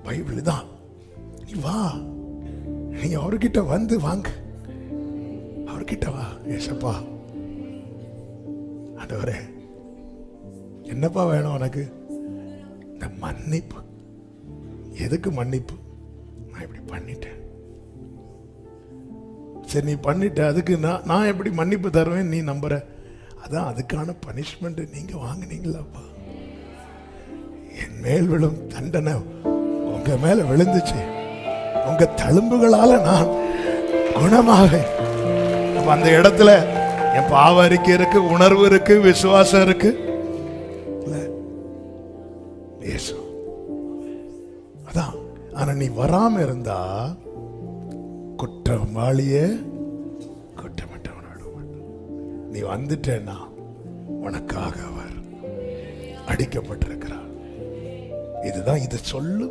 Bible தான். நீ வா, நீ அவர்கிட்ட வந்து வாங்க, அவர்கிட்ட வா. ஏசப்பா, ஆண்டவரே, என்னப்பா வேணும் உனக்கு? இந்த மன்னிப்பு. எதுக்கு மன்னிப்பு? நான் இப்படி பண்ணிட்டேன். சரி, நீ பண்ணிட்ட, அதுக்கு நான் எப்படி மன்னிப்பு தருவேன் நீ நம்புற? அதான் அதுக்கான பனிஷ்மெண்ட் நீங்க வாங்கினீங்களாப்பா. என் மேல் விழும் தண்டனை உங்க மேல விழுந்துச்சு, உங்க தழும்புகளால நான் குணமாக. அந்த இடத்துல என் பாவ அறிக்கை இருக்கு, உணர்வு இருக்கு, விசுவாசம் இருக்கு. அதான். ஆனா நீ வராம இருந்தா குற்றவாளியே குற்றமற்றவனோட, நீ வந்துட்டேன்னா உனக்காக அவர் அடிக்கப்பட்டிருக்கிறார். இதுதான், இதை சொல்லு.